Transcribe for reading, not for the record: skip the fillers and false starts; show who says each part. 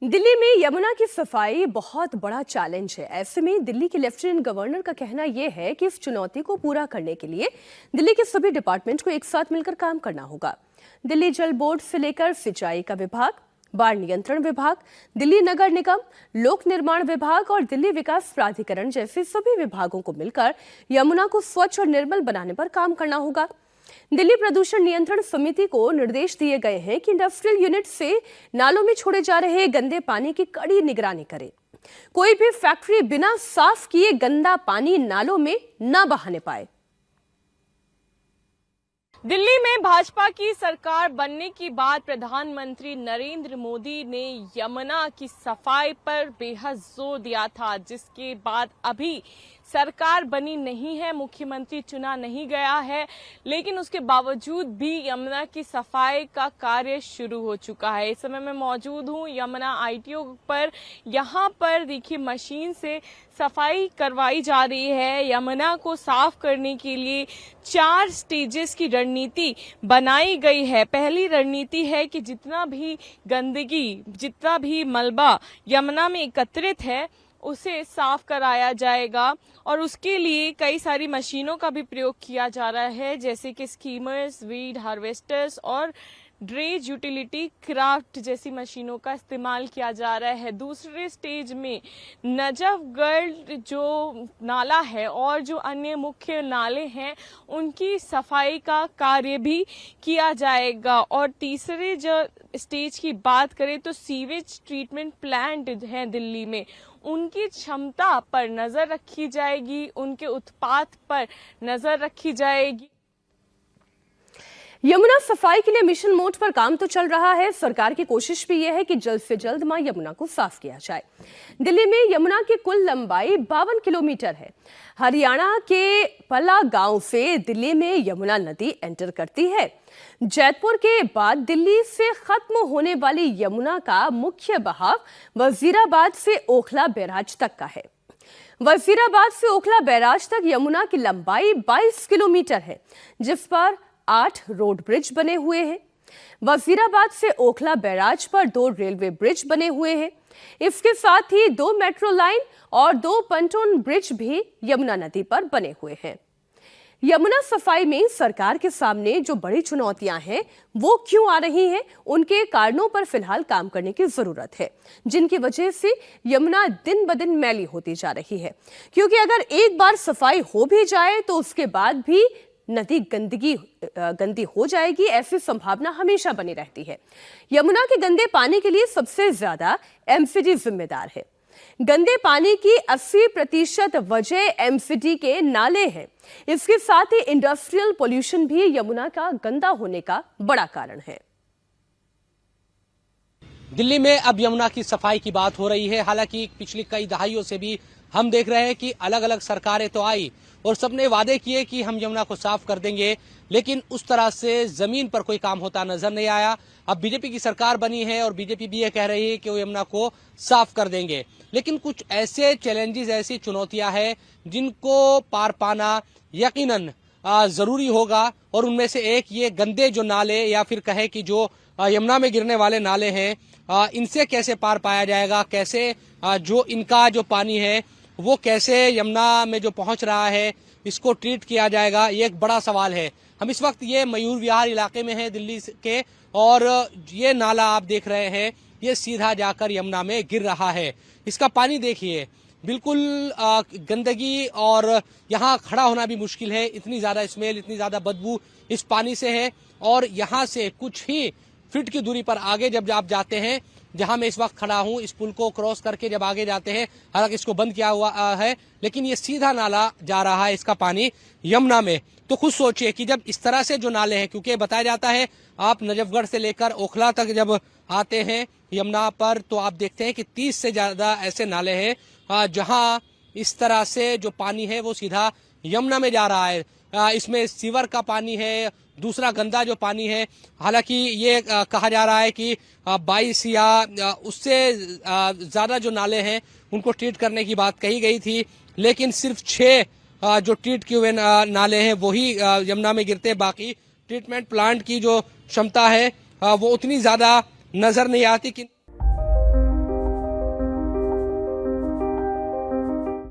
Speaker 1: दिल्ली में यमुना की सफाई बहुत बड़ा चैलेंज है। ऐसे में दिल्ली के लेफ्टिनेंट गवर्नर का कहना यह है कि इस चुनौती को पूरा करने के लिए दिल्ली के सभी डिपार्टमेंट को एक साथ मिलकर काम करना होगा। दिल्ली जल बोर्ड से लेकर सिंचाई का विभाग, बाढ़ नियंत्रण विभाग, दिल्ली नगर निगम, लोक निर्माण विभाग और दिल्ली विकास प्राधिकरण जैसे सभी विभागों को मिलकर यमुना को स्वच्छ और निर्मल बनाने पर काम करना होगा। दिल्ली प्रदूषण नियंत्रण समिति को निर्देश दिए गए हैं कि इंडस्ट्रियल यूनिट से नालों में छोड़े जा रहे गंदे पानी की कड़ी निगरानी करे। कोई भी फैक्ट्री बिना साफ किए गंदा पानी नालों में न बहाने पाए।
Speaker 2: दिल्ली में भाजपा की सरकार बनने के बाद प्रधानमंत्री नरेंद्र मोदी ने यमुना की सफाई पर बेहद जोर दिया था, जिसके बाद अभी सरकार बनी नहीं है, मुख्यमंत्री चुना नहीं गया है, लेकिन उसके बावजूद भी यमुना की सफाई का कार्य शुरू हो चुका है। इस समय मैं मौजूद हूँ यमुना ITO पर। यहाँ पर देखिए मशीन से सफाई करवाई जा रही है। यमुना को साफ करने के लिए 4 स्टेजेस की रणनीति बनाई गई है। पहली रणनीति है कि जितना भी गंदगी, जितना भी मलबा यमुना में एकत्रित है उसे साफ कराया जाएगा और उसके लिए कई सारी मशीनों का भी प्रयोग किया जा रहा है, जैसे कि स्कीमर्स, वीड हार्वेस्टर्स और ड्रेज यूटिलिटी क्राफ्ट जैसी मशीनों का इस्तेमाल किया जा रहा है। दूसरे स्टेज में नजफगढ़ जो नाला है और जो अन्य मुख्य नाले हैं उनकी सफाई का कार्य भी किया जाएगा। और तीसरे जो स्टेज की बात करें तो सीवेज ट्रीटमेंट प्लांट है दिल्ली में, उनकी क्षमता पर नजर रखी जाएगी, उनके उत्पाद पर नजर रखी जाएगी।
Speaker 1: यमुना सफाई के लिए मिशन मोड पर काम तो चल रहा है। सरकार की कोशिश भी यह है कि जल्द से जल्द मां यमुना को साफ किया जाए। दिल्ली में यमुना की कुल लंबाई 52 किलोमीटर है। हरियाणा के पला गांव से दिल्ली में यमुना नदी एंटर करती है। जैतपुर के बाद दिल्ली से खत्म होने वाली यमुना का मुख्य बहाव वजीराबाद से ओखला बैराज तक का है। वजीराबाद से ओखला बैराज तक यमुना की लंबाई 22 किलोमीटर है, जिस पर 8 रोड ब्रिज बने हुए हैं। वजीराबाद से ओखला बैराज पर 2 रेलवे ब्रिज बने हुए हैं। इसके साथ ही 2 मेट्रो लाइन और 2 पंटोन ब्रिज भी यमुना नदी पर बने हुए हैं। यमुना सफाई में सरकार के सामने जो बड़ी चुनौतियां हैं वो क्यों आ रही हैं, उनके कारणों पर फिलहाल काम करने की जरूरत है, जिनकी वजह से यमुना दिन ब दिन मैली होती जा रही है। क्योंकि अगर एक बार सफाई हो भी जाए तो उसके बाद भी नदी गंदी हो जाएगी, ऐसी संभावना हमेशा बनी रहती है। यमुना के गंदे पानी के लिए सबसे ज्यादा MCD जिम्मेदार है। गंदे पानी की 80% वजह MCD के नाले हैं। इसके साथ ही इंडस्ट्रियल पोल्यूशन भी यमुना का गंदा होने का बड़ा कारण है।
Speaker 3: दिल्ली में अब यमुना की सफाई की बात हो रही है। हालांकि पिछली कई दहाइयों से भी हम देख रहे हैं कि अलग अलग सरकारें तो आई और सबने वादे किए कि हम यमुना को साफ कर देंगे, लेकिन उस तरह से जमीन पर कोई काम होता नजर नहीं आया। अब बीजेपी की सरकार बनी है और बीजेपी भी ये कह रही है कि वो यमुना को साफ कर देंगे, लेकिन कुछ ऐसे चैलेंजेस, ऐसी चुनौतियां हैं जिनको पार पाना यकीनन जरूरी होगा। और उनमें से एक ये गंदे जो नाले या फिर कहे कि जो यमुना में गिरने वाले नाले हैं, इनसे कैसे पार पाया जाएगा, कैसे जो इनका जो पानी है वो कैसे यमुना में जो पहुंच रहा है इसको ट्रीट किया जाएगा, ये एक बड़ा सवाल है। हम इस वक्त ये मयूर विहार इलाके में हैं दिल्ली के, और ये नाला आप देख रहे हैं ये सीधा जाकर यमुना में गिर रहा है। इसका पानी देखिए, बिल्कुल गंदगी, और यहाँ खड़ा होना भी मुश्किल है। इतनी ज्यादा स्मेल, इतनी ज्यादा बदबू इस पानी से है। और यहाँ से कुछ ही फीट की दूरी पर आगे जब आप जाते हैं, जहां मैं इस वक्त खड़ा हूं, इस पुल को क्रॉस करके जब आगे जाते हैं, हालांकि इसको बंद किया हुआ है, लेकिन ये सीधा नाला जा रहा है इसका पानी यमुना में। तो खुद सोचिए कि जब इस तरह से जो नाले हैं, क्योंकि बताया जाता है आप नजफगढ़ से लेकर ओखला तक जब आते हैं यमुना पर तो आप देखते हैं कि 30 से ज्यादा ऐसे नाले हैं जहां इस तरह से जो पानी है वो सीधा यमुना में जा रहा है। इसमें सीवर का पानी है, दूसरा गंदा जो पानी है। हालांकि ये कहा जा रहा है कि 22 या उससे ज्यादा जो नाले हैं उनको ट्रीट करने की बात कही गई थी, लेकिन सिर्फ 6 जो ट्रीट किए हुए नाले हैं वही यमुना में गिरते। बाकी ट्रीटमेंट प्लांट की जो क्षमता है वो उतनी ज्यादा नजर नहीं आती कि